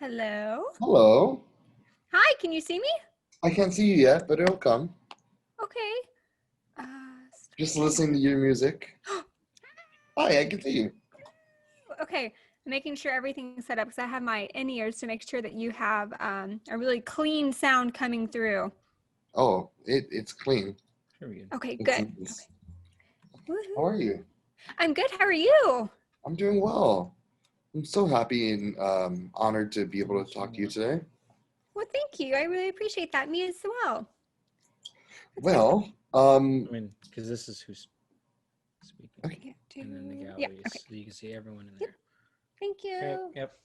Hello. Hello. Hi, can you see me? I can't see you yet, but it'll come. Okay. Just listening to your music. Hi, I can see you. Okay, I'm making sure everything's set up because I have my in-ears to make sure that you have a really clean sound coming through. Oh, it's clean. Okay, good. Okay. How are you? I'm good. How are you? I'm doing well. I'm so happy and honored to be able to talk to you today. Well, thank you. I really appreciate that. Me as well. Well, because this is who's speaking. Okay. And then the galleries, yeah, okay. so you can see everyone in Yep. there. Thank you. Yep.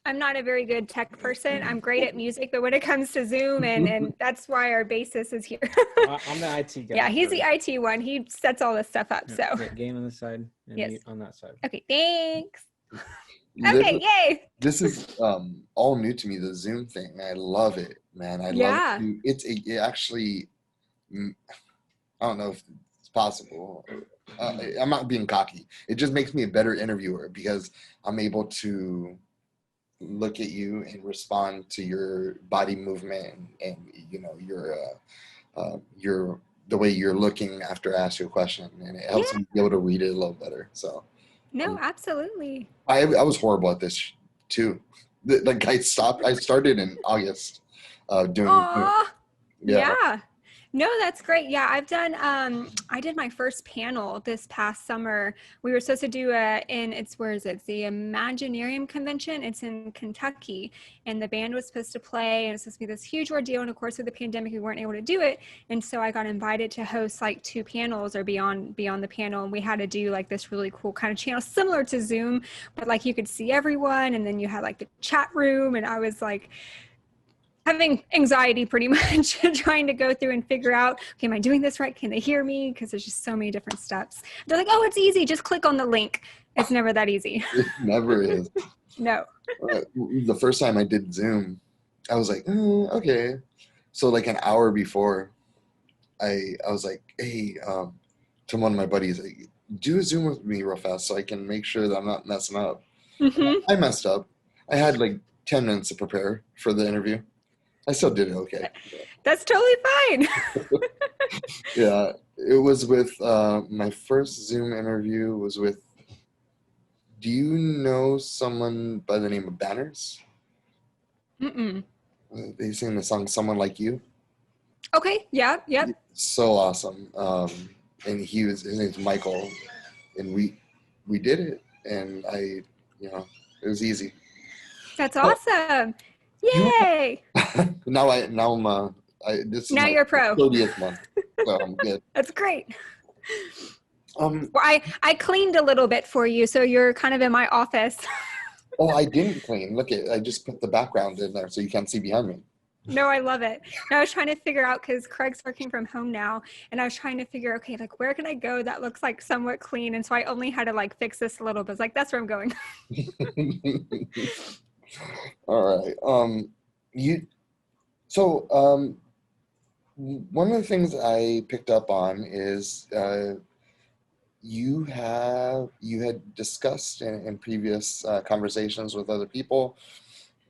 I'm not a very good tech person. I'm great at music, but when it comes to Zoom, and that's why our bassist is here. I'm the IT guy. Yeah, he's the IT one. He sets all this stuff up. So game on this side and yes. me on that side. Okay, thanks. Okay, yay. This is all new to me, the Zoom thing. I love it, man. I love it. It actually, I don't know if it's possible. I'm not being cocky. It just makes me a better interviewer because I'm able to look at you and respond to your body movement and you know your the way you're looking after I ask you a question, and it helps me be able to read it a little better. So no, absolutely. I was horrible at this too. Like I started in August doing yeah. No, that's great. Yeah, I've done, I did my first panel this past summer. We were supposed to do where is it? It's the Imaginarium Convention. It's in Kentucky. And the band was supposed to play, and it's supposed to be this huge ordeal. And of course, with the pandemic, we weren't able to do it. And so I got invited to host like 2 panels or beyond the panel. And we had to do like this really cool kind of channel similar to Zoom, but like you could see everyone. And then you had like the chat room. And I was like, having anxiety pretty much, trying to go through and figure out, okay, am I doing this right? Can they hear me? Because there's just so many different steps. They're like, oh, it's easy. Just click on the link. It's never that easy. It never is. No. The first time I did Zoom, I was like, okay. So like an hour before, I was like, hey, to one of my buddies, like, do a Zoom with me real fast so I can make sure that I'm not messing up. Mm-hmm. I messed up. I had like 10 minutes to prepare for the interview. I still did it okay. That's totally fine. Yeah, it was with my first Zoom interview was with, do you know someone by the name of Banners? Mm-mm. They sing the song Someone Like You. Okay, yep. So awesome. And his name's Michael, and we did it, and it was easy. That's awesome. Yay! Now this is now you're a pro. 30th month, so I'm good. That's great. Well, I cleaned a little bit for you, so you're kind of in my office. Oh, I didn't clean. Look, I just put the background in there so you can't see behind me. No, I love it. I was trying to figure out, because Craig's working from home now, and I was trying to figure, okay, like where can I go that looks like somewhat clean? And so I only had to like fix this a little bit. It's like, that's where I'm going. All right. One of the things I picked up on is you had discussed in previous conversations with other people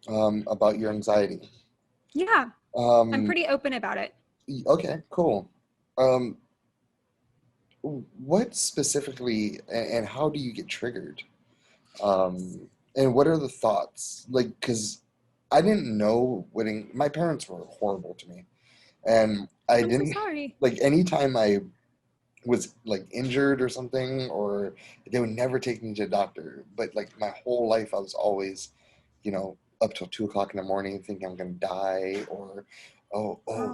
about your anxiety. Yeah, I'm pretty open about it. Okay, cool. What specifically and how do you get triggered? And what are the thoughts? Like, because I didn't know my parents were horrible to me. And I'm so sorry. Like, anytime I was like injured or something, or they would never take me to a doctor. But like my whole life, I was always, up till 2:00 in the morning thinking I'm going to die, or,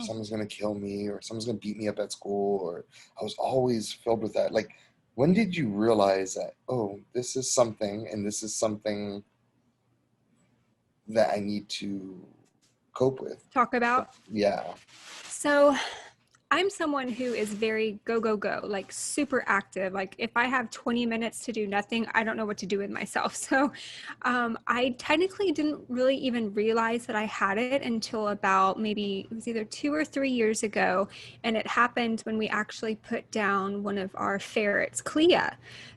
someone's going to kill me, or someone's going to beat me up at school. Or I was always filled with that. Like, when did you realize that, this is something, and this is something that I need to cope with? Talk about? Yeah. So I'm someone who is very go, go, go, like super active. Like if I have 20 minutes to do nothing, I don't know what to do with myself. So I technically didn't really even realize that I had it until about maybe it was either 2 or 3 years ago. And it happened when we actually put down one of our ferrets, Clea.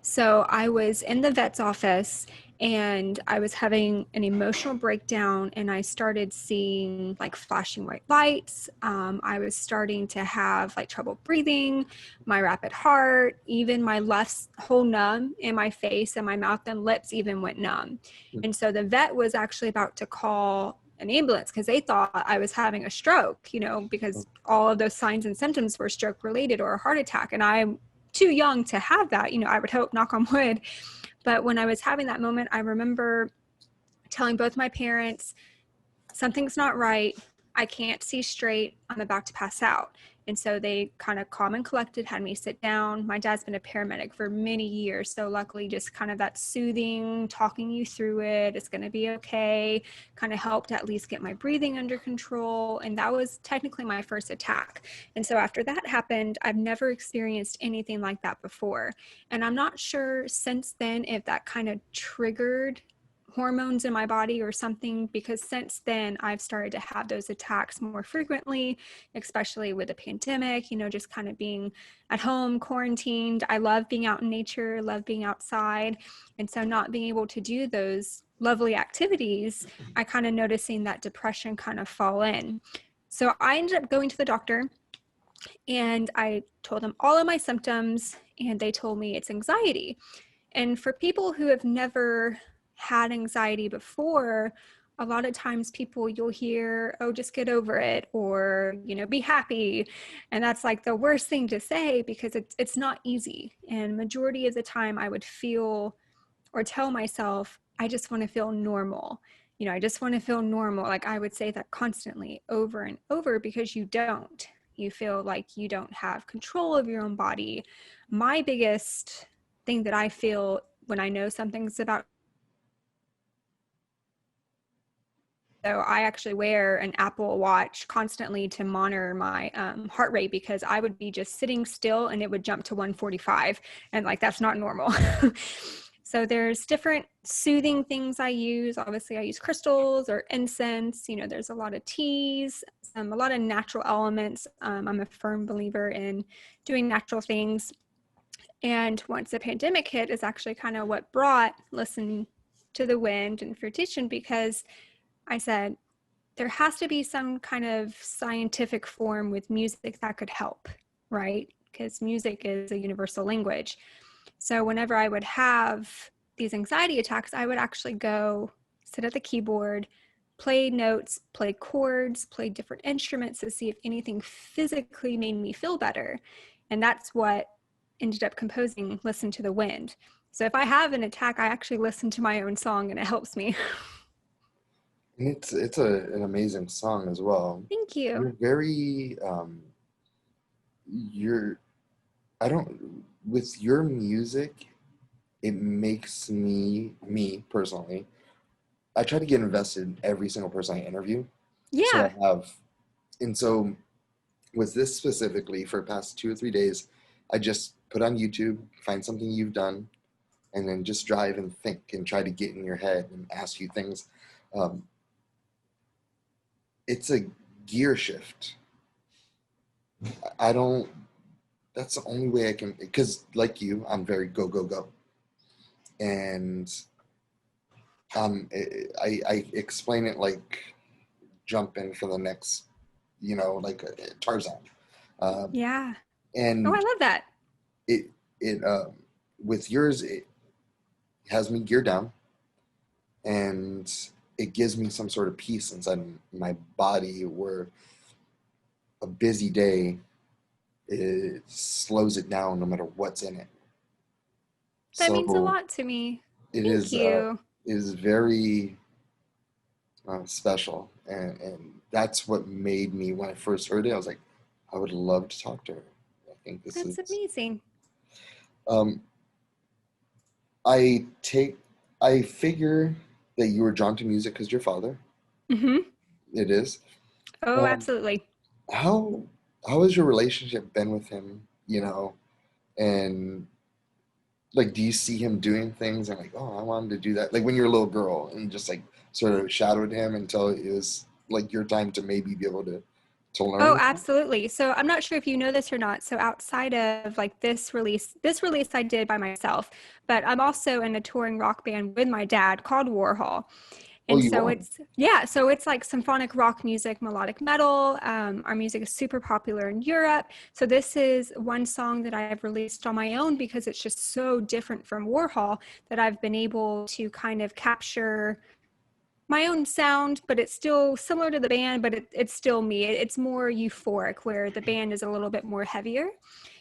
So I was in the vet's office, and I was having an emotional breakdown, and I started seeing like flashing white lights. I was starting to have like trouble breathing, my rapid heart, even my left whole numb in my face, and my mouth and lips even went numb. And so the vet was actually about to call an ambulance because they thought I was having a stroke, because all of those signs and symptoms were stroke related or a heart attack. And I'm too young to have that, I would hope, knock on wood. But when I was having that moment, I remember telling both my parents, something's not right. I can't see straight. I'm about to pass out. And so they kind of calm and collected, had me sit down. My dad's been a paramedic for many years. So luckily, just kind of that soothing, talking you through it, it's going to be okay, kind of helped at least get my breathing under control. And that was technically my first attack. And so after that happened, I've never experienced anything like that before. And I'm not sure since then if that kind of triggered hormones in my body or something, because since then I've started to have those attacks more frequently, especially with the pandemic, just kind of being at home, quarantined. I love being out in nature, love being outside. And so not being able to do those lovely activities, I kind of noticing that depression kind of fall in. So I ended up going to the doctor, and I told them all of my symptoms, and they told me it's anxiety. And for people who have never had anxiety before, a lot of times you'll hear, oh, just get over it, or, be happy. And that's like the worst thing to say, because it's not easy. And majority of the time I would feel or tell myself, I just want to feel normal. I just want to feel normal. Like I would say that constantly over and over, because you don't. You feel like you don't have control of your own body. My biggest thing that I feel when I know something's about, so I actually wear an Apple Watch constantly to monitor my heart rate, because I would be just sitting still and it would jump to 145, and like that's not normal. So there's different soothing things I use. Obviously I use crystals or incense. There's a lot of teas, a lot of natural elements. I'm a firm believer in doing natural things. And once the pandemic hit is actually kind of what brought listening to the wind and fruition, because I said, there has to be some kind of scientific form with music that could help, right? Because music is a universal language. So whenever I would have these anxiety attacks, I would actually go sit at the keyboard, play notes, play chords, play different instruments to see if anything physically made me feel better. And that's what ended up composing Listen to the Wind. So if I have an attack, I actually listen to my own song, and it helps me. And it's an amazing song as well. Thank you. You're very with your music, it makes me personally, I try to get invested in every single person I interview. Yeah. So with this specifically, for the past 2 or 3 days, I just put on YouTube, find something you've done, and then just drive and think and try to get in your head and ask you things. It's a gear shift. That's the only way I can, because like you, I'm very go, go, go. And I explain it like jumping for the next, like Tarzan. Yeah. And I love that. It with yours, it has me geared down, and it gives me some sort of peace inside my body, where a busy day, it slows it down no matter what's in it. That means a lot to me. Thank you. It is very special, and that's what made me, when I first heard it, I was like, I would love to talk to her. I think that's amazing. I figure that you were drawn to music because your father. Mm-hmm. It is. Oh, absolutely. How has your relationship been with him? And like, do you see him doing things and like, oh, I wanted to do that? Like when you're a little girl and just like sort of shadowed him until it was like your time to maybe be able to to learn? Oh, absolutely. So I'm not sure if you know this or not. So outside of like this release I did by myself, but I'm also in a touring rock band with my dad called Worhol. Oh, And you so are? it's like symphonic rock music, melodic metal. Our music is super popular in Europe. So this is one song that I have released on my own because it's just so different from Warhol that I've been able to kind of capture my own sound, but it's still similar to the band, but it's still me. It's more euphoric, where the band is a little bit more heavier.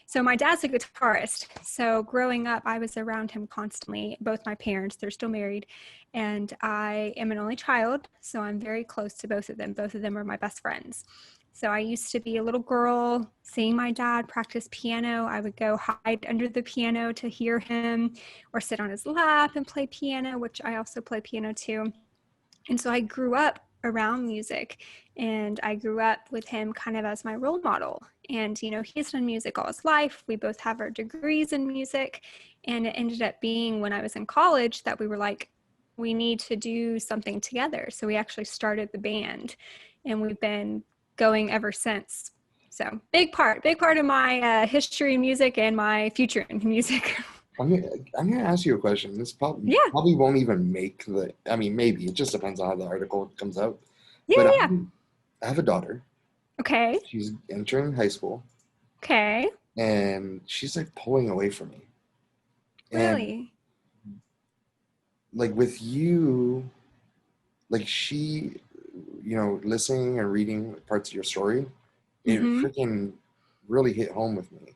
So my dad's a guitarist. So growing up, I was around him constantly. Both my parents, they're still married, and I am an only child. So I'm very close to both of them. Both of them are my best friends. So I used to be a little girl seeing my dad practice piano. I would go hide under the piano to hear him, or sit on his lap and play piano, which I also play piano too. And so I grew up around music, and I grew up with him kind of as my role model. And, you know, he's done music all his life. We both have our degrees in music. And it ended up being when I was in college that we were like, we need to do something together. So we actually started the band, and we've been going ever since. So big part of my history in music and my future in music. I'm gonna ask you a question. This probably Yeah. probably won't even make the. I mean, maybe it just depends on how the article comes out. Yeah. But Yeah. I have a daughter. Okay. She's entering high school, Okay. and she's like pulling away from me. And Really? like with you, like she, listening and reading parts of your story, it Mm-hmm. freaking really hit home with me.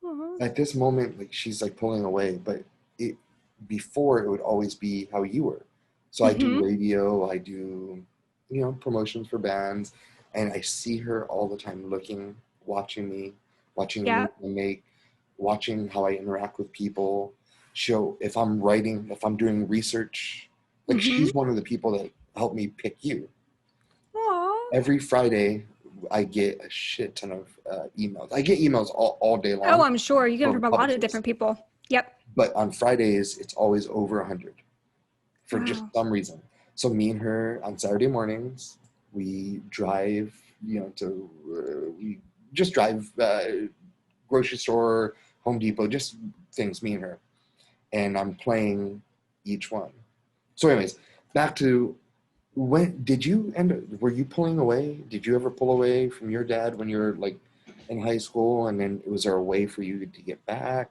Uh-huh. At this moment, like she's like pulling away, but it before it would always be how you were. So I do Mm-hmm. radio, I do, promotions for bands, and I see her all the time looking, watching me, watching the Yeah. moves I make, watching how I interact with people. Show if I'm writing, if I'm doing research, like Mm-hmm. she's one of the people that helped me pick you. Aw. Every Friday, I get a shit ton of emails. I get emails all day Oh, long I'm sure you get them from from a lot of publishers. different people. Yep. But on Fridays, it's always over 100 for just Wow. some reason. So me and her on Saturday mornings, we drive, we just drive grocery store, Home Depot, just things, me and her. And I'm playing each one. So anyways, back to when did you were you pulling away? Did you ever pull away from your dad when you were like in high school, and then was there a way for you to get back?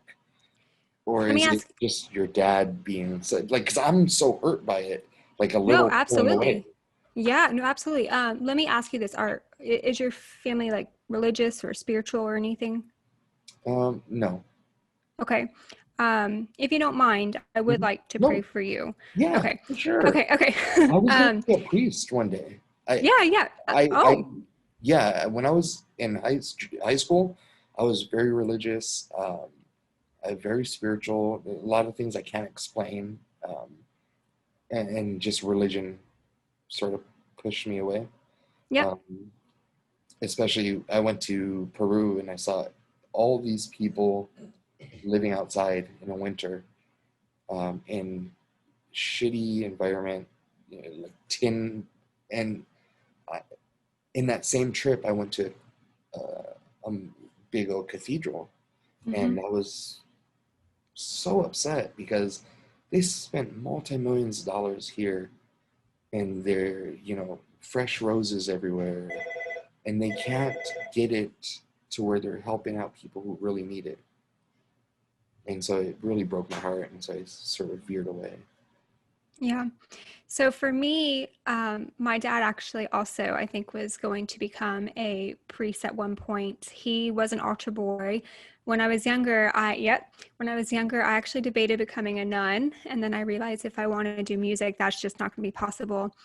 Or Let me is it ask. just your dad being so, like, because I'm so hurt by it, like a No, little pulling away. absolutely. Yeah, no, absolutely. Let me ask you this. Is your family like religious or spiritual or anything? No. Okay. If you don't mind, I would Mhm. like to pray No. for you. Yeah, Okay. for sure. Okay. Okay. I was going to be a priest one day. I, Yeah, yeah. I, yeah. When I was in high school, I was very religious, very spiritual. A lot of things I can't explain, and just religion sort of pushed me away. Yep. Um, Especially, I went to Peru and I saw all these people living outside in the winter, in shitty environment, like tin. And I, in that same trip, I went to a big old cathedral, Mm-hmm. and I was so upset because they spent multi-millions of dollars here, and they're fresh roses everywhere, and they can't get it to where they're helping out people who really need it. And so it really broke my heart, and so I sort of veered away. Yeah. So for me, my dad actually also, I think, was going to become a priest at one point. He was an altar boy. When I was younger, I actually debated becoming a nun. And then I realized if I wanted to do music, that's just not going to be possible.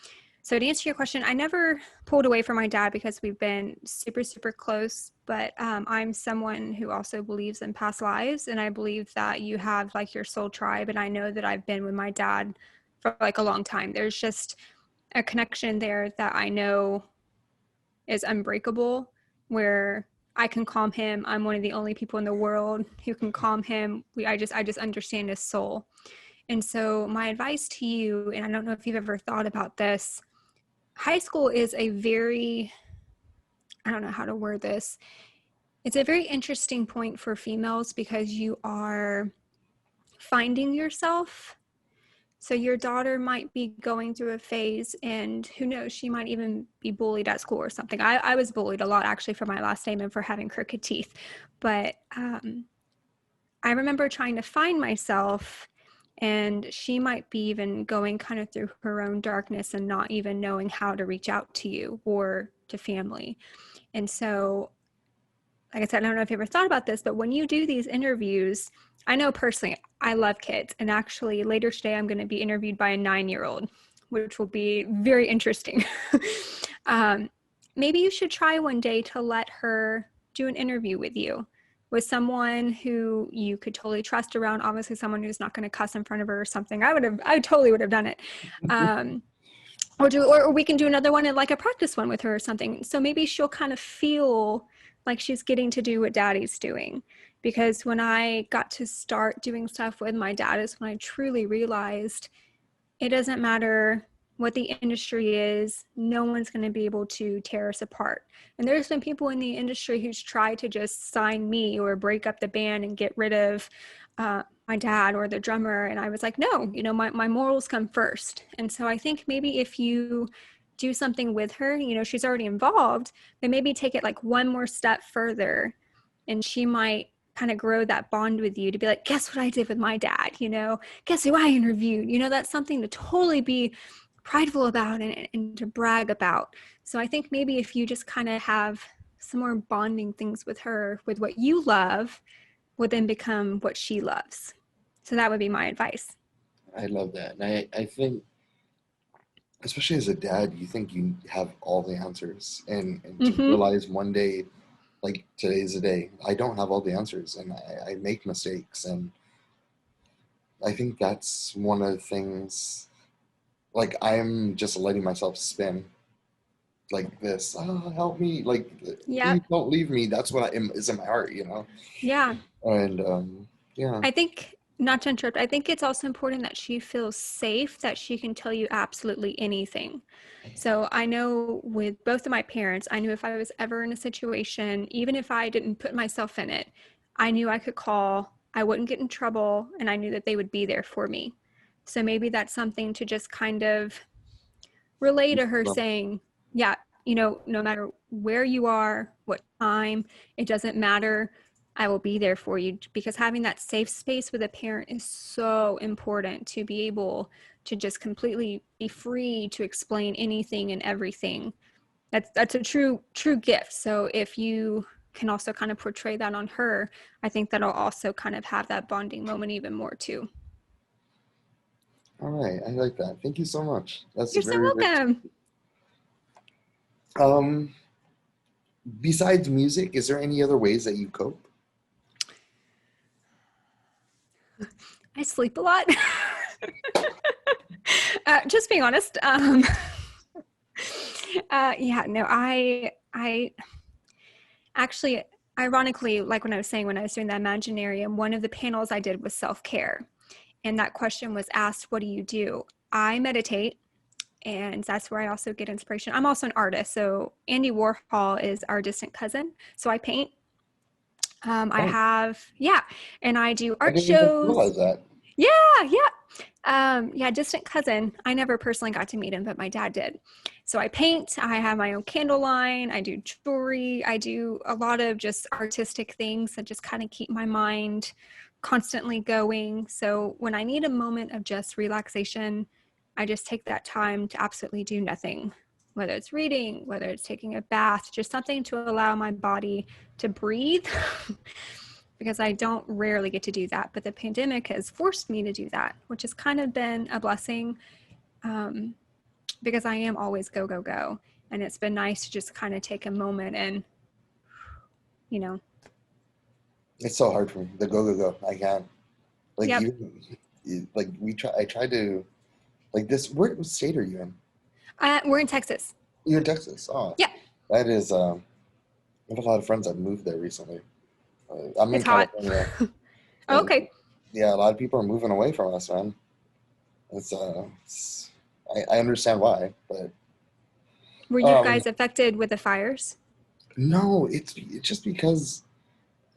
So to answer your question, I never pulled away from my dad because we've been super, super close. But I'm someone who also believes in past lives. And I believe that you have like your soul tribe. And I know that I've been with my dad for like a long time. There's just a connection there that I know is unbreakable, where I can calm him. I'm one of the only people in the world who can calm him. I just understand his soul. And so my advice to you, and I don't know if you've ever thought about this, high school is a very I don't know how to word this. It's a very interesting point for females because you are finding yourself. So your daughter might be going through a phase, and who knows, she might even be bullied at school or something. I was bullied a lot actually for my last name and for having crooked teeth. But I remember trying to find myself, and she might be even going kind of through her own darkness and not even knowing how to reach out to you or to family. And so, like I said, I don't know if you ever thought about this, but when you do these interviews, I know personally, I love kids. And actually later today, I'm going to be interviewed by a 9-year-old, which will be very interesting. Maybe you should try one day to let her do an interview with you, with someone who you could totally trust around, obviously someone who's not going to cuss in front of her or something. I totally would have done it. Or we can do another one and like a practice one with her or something. So maybe she'll kind of feel like she's getting to do what daddy's doing. Because when I got to start doing stuff with my dad is when I truly realized it doesn't matter what the industry is, no one's going to be able to tear us apart. And there's been people in the industry who's tried to just sign me or break up the band and get rid of my dad or the drummer. And I was like, no, my morals come first. And so I think maybe if you do something with her, she's already involved, but maybe take it like one more step further, and she might kind of grow that bond with you to be like, guess what I did with my dad, guess who I interviewed, that's something to totally be prideful about and to brag about. So I think maybe if you just kind of have some more bonding things with her, with what you love, will then become what she loves. So that would be my advice. I love that. And I think, especially as a dad, you think you have all the answers, and to realize one day, like today's the day, I don't have all the answers, and I make mistakes. And I think that's one of the things, like I'm just letting myself spin like this. Oh, help me. Like, please don't leave me. That's what is in my heart, Yeah. And yeah. I think, not to interrupt, I think it's also important that she feels safe, that she can tell you absolutely anything. So I know with both of my parents, I knew if I was ever in a situation, even if I didn't put myself in it, I knew I could call, I wouldn't get in trouble, and I knew that they would be there for me. So maybe that's something to just kind of relay to her, saying, yeah, no matter where you are, what time, it doesn't matter. I will be there for you, because having that safe space with a parent is so important, to be able to just completely be free to explain anything and everything. That's a true gift. So if you can also kind of portray that on her, I think that'll also kind of have that bonding moment even more too. All right, I like that. Thank you so much. You're so welcome. Besides music, is there any other ways that you cope? I sleep a lot. Just being honest. I actually, ironically, like when I was saying, when I was doing the Imaginarium, one of the panels I did was self-care. And that question was asked, what do you do? I meditate, and that's where I also get inspiration. I'm also an artist. So Andy Warhol is our distant cousin. So I paint. And I do art shows. I didn't even realize that. Yeah. Distant cousin. I never personally got to meet him, but my dad did. So I paint, I have my own candle line, I do jewelry, I do a lot of just artistic things that just kind of keep my mind constantly going. So when I need a moment of just relaxation, I just take that time to absolutely do nothing, whether it's reading, whether it's taking a bath, just something to allow my body to breathe. Because I don't rarely get to do that, but the pandemic has forced me to do that, which has kind of been a blessing, because I am always go, go, go. And it's been nice to just kind of take a moment and, It's so hard for me. The go, go, go. I can't. Like, I tried to, like this, what state are you in? We're in Texas. You're in Texas? Oh. Yeah. That is, I have a lot of friends that moved there recently. I'm it's in California. Oh, okay. Yeah, a lot of people are moving away from us, man. I understand why, but. Were you guys affected with the fires? No, it's just because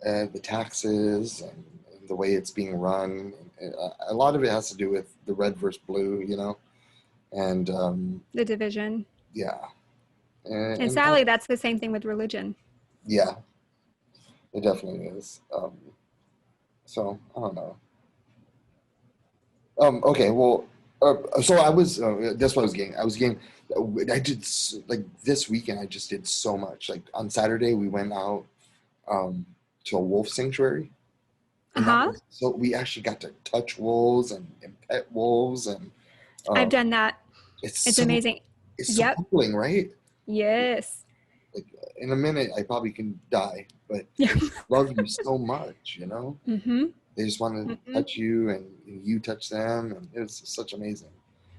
the taxes and the way it's being run. A lot of it has to do with the red versus blue, and The division. yeah, And sadly, that's the same thing with religion. yeah, it definitely is. So I don't know. Okay, well, so I was. That's what I was getting. I did like this weekend. I just did so much. Like on Saturday, we went out to a wolf sanctuary. And so we actually got to touch wolves and pet wolves, and I've done that. It's so amazing. It's so humbling, right? Yes. Like in a minute, I probably can die, but they love you so much, Mm-hmm. They just want to touch you, and you touch them, and it's such amazing.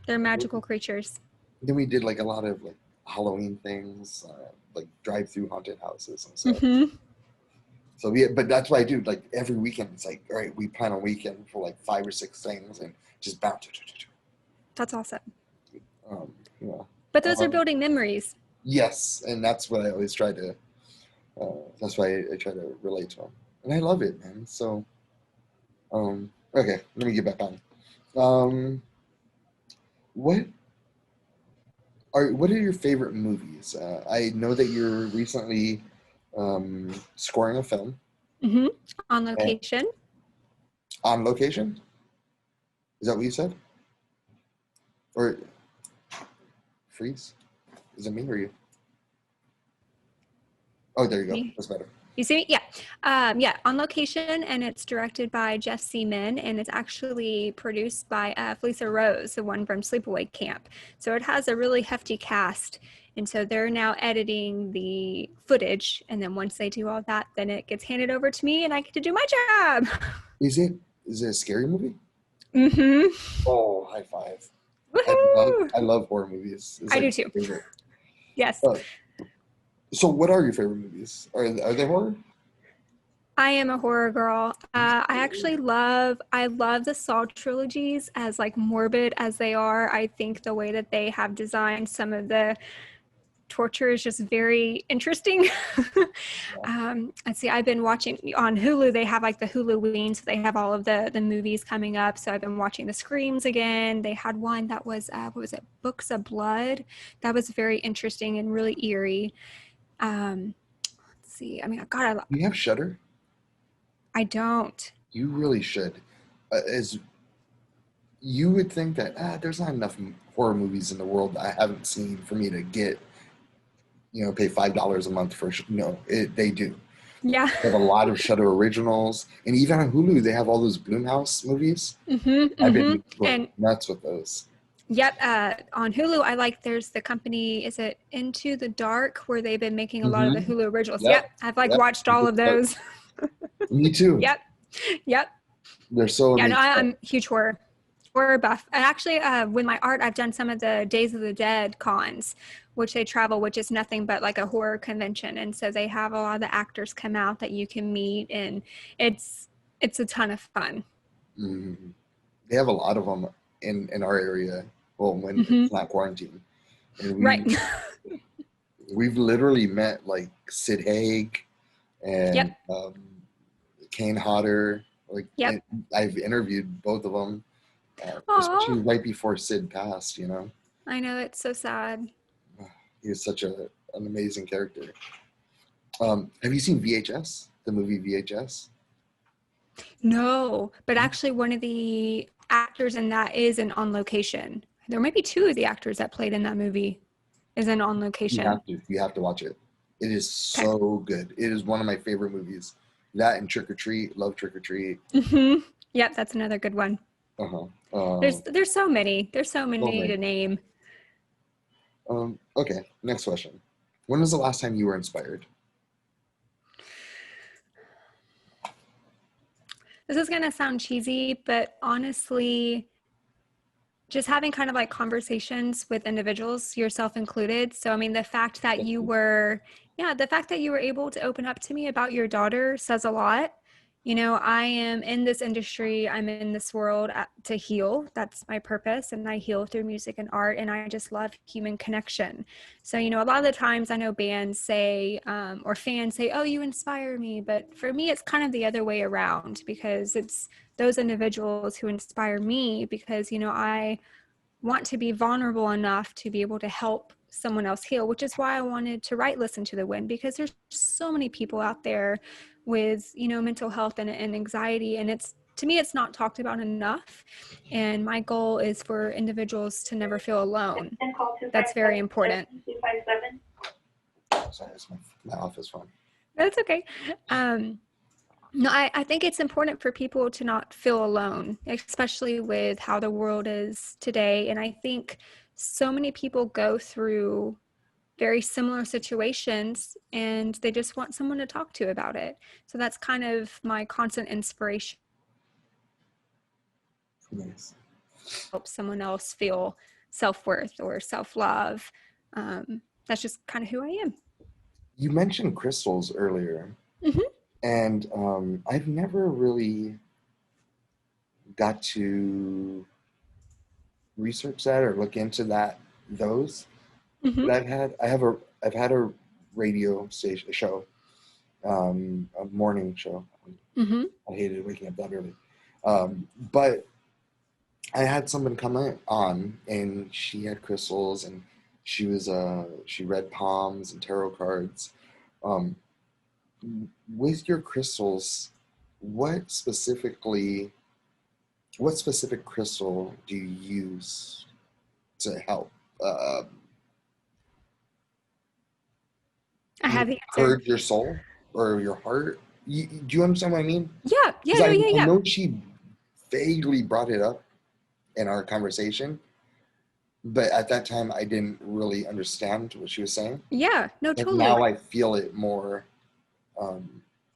They're magical creatures. Then we did like a lot of like Halloween things, like drive-through haunted houses and stuff. Mm-hmm. So but that's what I do. Like every weekend, it's like, all right, we plan a weekend for like 5 or 6 things and just bounce. That's awesome. But those are building memories. Yes, and that's what I always try to. That's why I try to relate to them, and I love it, man. So, okay, let me get back on. What are your favorite movies? I know that you're recently scoring a film. Mm-hmm. On location. On location? Is that what you said? Or freeze? Is it me or you? Oh, there you go. That's better. You see me? Yeah. Yeah, on location, and it's directed by Jeff Seaman, and it's actually produced by Felisa Rose, the one from Sleepaway Camp. So it has a really hefty cast, and so they're now editing the footage, and then once they do all that, then it gets handed over to me, and I get to do my job. Is it a scary movie? Mm-hmm. Oh, high five. Woohoo! I love horror movies. I do too. Yes. So what are your favorite movies? Are they horror? I am a horror girl. I love the Saw trilogies, as like morbid as they are. I think the way that they have designed some of the torture is just very interesting. Let's see, I've been watching on Hulu. They have like the Huluween, so they have all of the movies coming up. So I've been watching the Screams again. They had one that was, what was it? Books of Blood. That was very interesting and really eerie. Let's see. I mean, God, You have Shudder? I don't. You really should. As you would think that there's not enough horror movies in the world that I haven't seen for me to get, pay $5 a month for. No, they do. Yeah. They have a lot of Shudder originals, and even on Hulu they have all those Blumhouse movies. Mm-hmm, I've been going nuts with those. Yep. On Hulu, there's the company, is it Into the Dark, where they've been making a lot of the Hulu originals. Yep. I've watched all of those. Me too. Yep. They're so amazing. Yeah, no, I'm a huge horror buff. And actually, with my art, I've done some of the Days of the Dead cons, which they travel, which is nothing but like a horror convention. And so they have a lot of the actors come out that you can meet, and it's a ton of fun. Mm-hmm. They have a lot of them in our area. Well, when it's not quarantine. And we've literally met like Sid Haig and Kane Hodder. I've interviewed both of them, especially right before Sid passed. I know, it's so sad. He was such an amazing character. Have you seen VHS? The movie VHS? No, but actually one of the actors in that is in On Location. There might be 2 of the actors that played in that movie is in On Location. You have to watch it. It is so good. It is one of my favorite movies. That and Trick or Treat. Love Trick or Treat. Mm-hmm. Yep, that's another good one. There's so many. There's so many to name. Okay, next question. When was the last time you were inspired? This is going to sound cheesy, but honestly, just having kind of like conversations with individuals, yourself included. So, I mean, the fact that you were able to open up to me about your daughter says a lot. I am in this industry, I'm in this world to heal. That's my purpose. And I heal through music and art. And I just love human connection. So, a lot of the times I know bands say, or fans say, oh, you inspire me. But for me, it's kind of the other way around, because it's those individuals who inspire me, because, I want to be vulnerable enough to be able to help someone else heal, which is why I wanted to write Listen to the Wind, because there's so many people out there with, mental health and anxiety. And to me, it's not talked about enough. And my goal is for individuals to never feel alone. That's very important. Sorry, it's my office phone. That's okay. No, I think it's important for people to not feel alone, especially with how the world is today. And I think so many people go through very similar situations and they just want someone to talk to about it. So that's kind of my constant inspiration. Nice. Help someone else feel self-worth or self-love. That's just kind of who I am. You mentioned crystals earlier. Mm-hmm. And I've never really got to research that or look into those. Mm-hmm. But I've had a radio station show, a morning show. Mm-hmm. I hated waking up that early. But I had someone come on, and she had crystals, and she read palms and tarot cards. With your crystals, what specific crystal do you use to help I have the answer. purge your soul or your heart? Do you understand what I mean? Yeah. I know she vaguely brought it up in our conversation, but at that time I didn't really understand what she was saying. Yeah, no, totally. And now I feel it more.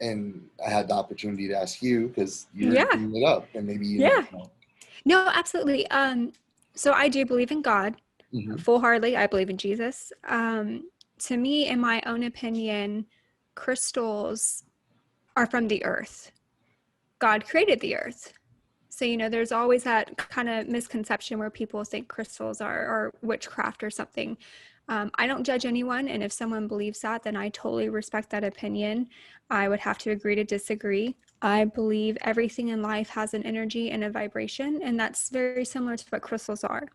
And I had the opportunity to ask you because you're bringing it up, and maybe you know. No, absolutely. So I do believe in God, Mm-hmm. full-heartedly. I believe in Jesus. To me, in my own opinion, crystals are from the earth. God created the earth. So, there's always that kind of misconception where people think crystals are witchcraft or something. I don't judge anyone. And if someone believes that, then I totally respect that opinion. I would have to agree to disagree. I believe everything in life has an energy and a vibration, and that's very similar to what crystals are.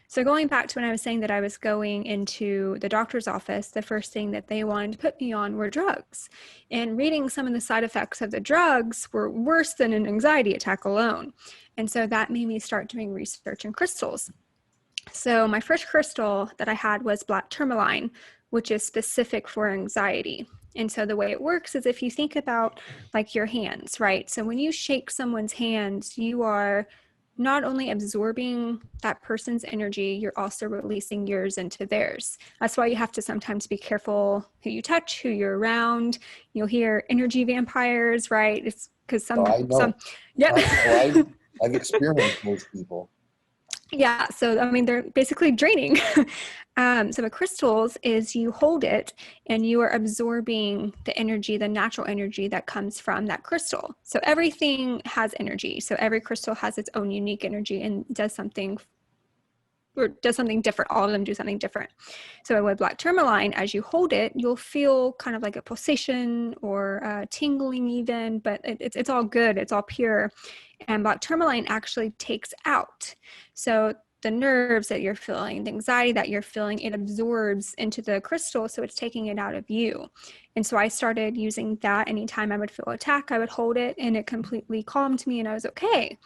So going back to when I was saying that I was going into the doctor's office, the first thing that they wanted to put me on were drugs. And reading some of the side effects of the drugs were worse than an anxiety attack alone. And so that made me start doing research in crystals. So my first crystal that I had was black tourmaline, which is specific for anxiety. And so the way it works is if you think about like your hands, right? So when you shake someone's hands, you are not only absorbing that person's energy, you're also releasing yours into theirs. That's why you have to sometimes be careful who you touch, who you're around. You'll hear energy vampires, right? It's because I've experienced those people. Yeah, so I mean, they're basically draining. So with crystals is you hold it and you are absorbing the energy, the natural energy that comes from that crystal. So everything has energy. So every crystal has its own unique energy and does something different. All of them do something different. So with black tourmaline, as you hold it, you'll feel kind of like a pulsation or tingling even, but it's all good. It's all pure. And black tourmaline actually takes out. So the nerves that you're feeling, the anxiety that you're feeling, it absorbs into the crystal. So it's taking it out of you. And so I started using that anytime I would feel attack, I would hold it and it completely calmed me and I was okay.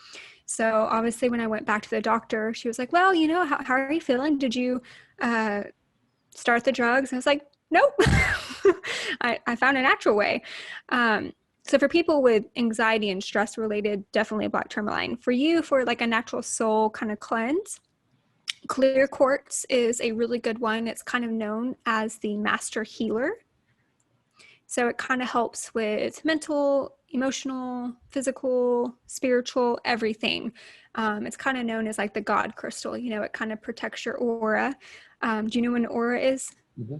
So obviously when I went back to the doctor, she was like, well, how are you feeling? Did you start the drugs? I was like, nope. I found a natural way. So for people with anxiety and stress related, definitely black tourmaline. For you, for like a natural soul kind of cleanse, clear quartz is a really good one. It's kind of known as the master healer. So it kind of helps with mental, emotional, physical, spiritual, everything. It's kind of known as like the God crystal. It kind of protects your aura. Do you know what an aura is? Mm-hmm.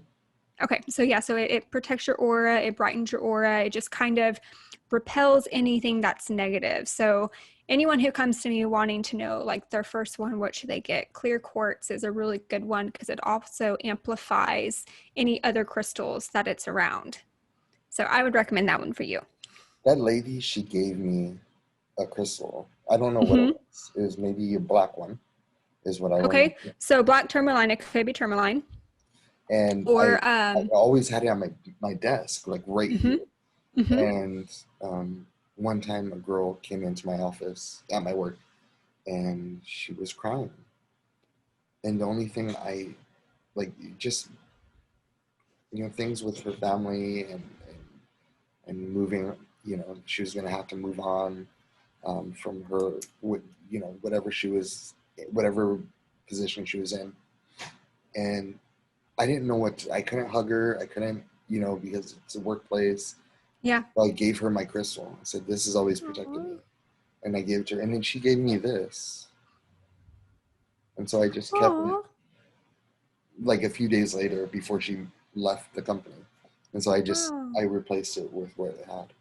Okay, so yeah, so it protects your aura, it brightens your aura, it just kind of repels anything that's negative. So anyone who comes to me wanting to know like their first one, what should they get? Clear quartz is a really good one because it also amplifies any other crystals that it's around. So I would recommend that one for you. That lady, she gave me a crystal. I don't know what it Mhm. was. It was maybe a black one, is what I Okay, remember. so black tourmaline, it could be tourmaline, And I, or I always had it on my desk, like right mhm, here. mhm. And one time a girl came into my office at my work and she was crying. And the only thing I like, just, things with her family and moving, she was going to have to move on from her, whatever whatever position she was in. And I didn't know I couldn't hug her. I couldn't, because it's a workplace. Yeah. I gave her my crystal. I said, this has always protected Aw. me. And I gave it to her. And then she gave me this. And so I just kept it Aw. like a few days later before she left the company. And so Wow. I replaced it with what it had.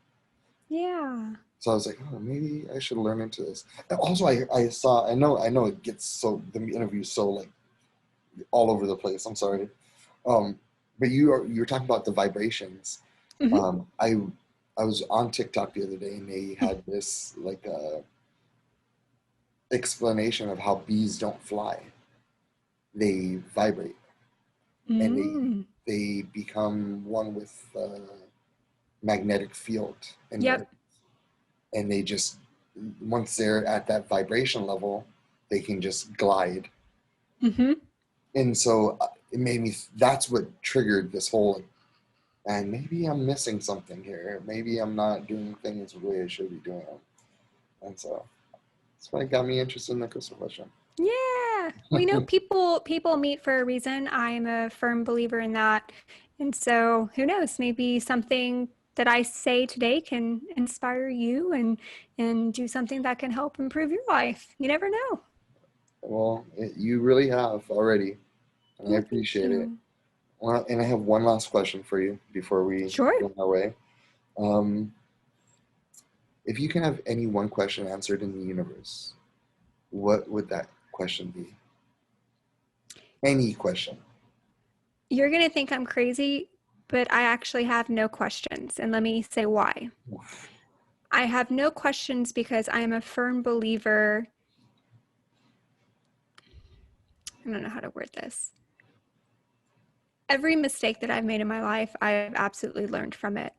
Yeah. So I was like, oh, maybe I should learn into this. And also, I know it gets the interview's so like all over the place. I'm sorry. But you're talking about the vibrations. Mhm. I was on TikTok the other day and they had this like explanation of how bees don't fly. They vibrate and Mm. they become one with the magnetic field in the earth. Yep. And they just, once they're at that vibration level, they can just glide. Mhm. And so it made me, that's what triggered this whole, and maybe I'm missing something here. Maybe I'm not doing things the way I should be doing them. And so that's why it got me interested in the crystal question. Yeah. We know people meet for a reason. I am a firm believer in that. And so who knows, maybe something that I say today can inspire you and do something that can help improve your life. You never know. Well, you really have already, and I Well, thank appreciate it. you. Well, and I have one last question for you before we Sure. go on our way. Um, if you can have any one question answered in the universe, what would that question be? Any question. You're going to think I'm crazy, but I actually have no questions. And let me say why. I have no questions because I am a firm believer. I don't know how to word this. Every mistake that I've made in my life, I've absolutely learned from it.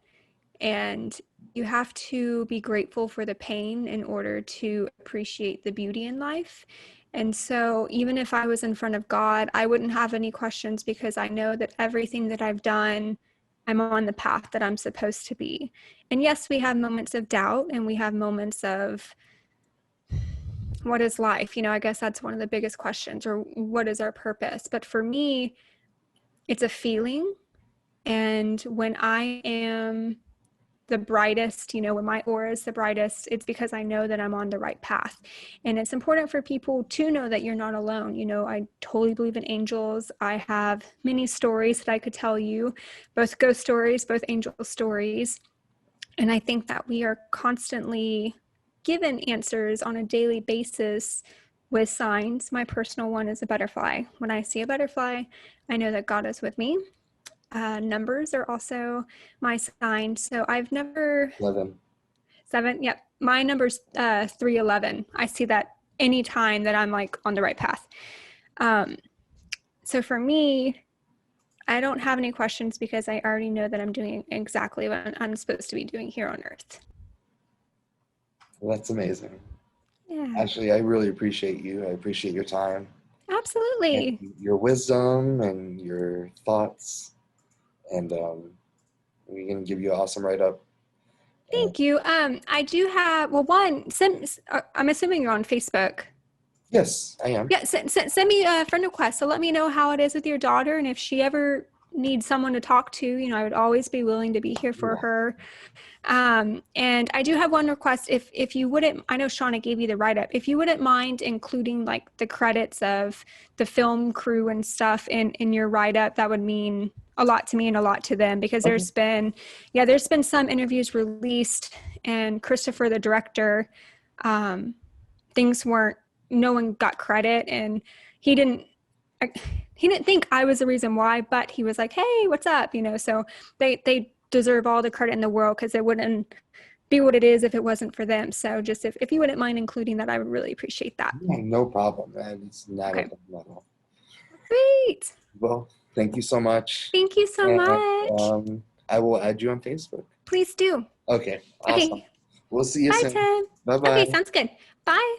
And you have to be grateful for the pain in order to appreciate the beauty in life. And so even if I was in front of God, I wouldn't have any questions because I know that everything that I've done, I'm on the path that I'm supposed to be. And yes, we have moments of doubt and we have moments of what is life? I guess that's one of the biggest questions, or what is our purpose? But for me, it's a feeling. And when I am the brightest, when my aura is the brightest, it's because I know that I'm on the right path. And it's important for people to know that you're not alone. I totally believe in angels. I have many stories that I could tell you, both ghost stories, both angel stories. And I think that we are constantly given answers on a daily basis with signs. My personal one is a butterfly. When I see a butterfly, I know that God is with me. Numbers are also my sign. So I've never 11. 7. Yep. My number's 311. I see that anytime that I'm like on the right path. So for me, I don't have any questions because I already know that I'm doing exactly what I'm supposed to be doing here on earth. Well, that's amazing. Yeah, Actually, I really appreciate you. I appreciate your time and absolutely. your wisdom and your thoughts. And we're going to give you an awesome write up. And Thank you. I do have, well, I'm assuming you're on Facebook. yes, I am. Yeah, send me a friend request. So let me know how it is with your daughter. And if she ever needs someone to talk to, I would always be willing to be here for Yeah. her. And I do have one request. If you wouldn't, I know Shauna gave you the write-up. If you wouldn't mind including like the credits of the film crew and stuff in your write-up, that would mean a lot to me and a lot to them, because there's been some interviews released, and Christopher, the director, no one got credit, and he didn't think I was the reason why, but he was like, hey, what's up? So they deserve all the credit in the world, because it wouldn't be what it is if it wasn't for them. So just if you wouldn't mind including that, I would really appreciate that. Yeah, no problem. It's not a problem at all. Great. Well, thank you so much. Thank you so much. I will add you on Facebook. Please do. Okay. Awesome. Okay. We'll see you Bye, soon. Tim. Bye-bye. Okay, sounds good. Bye.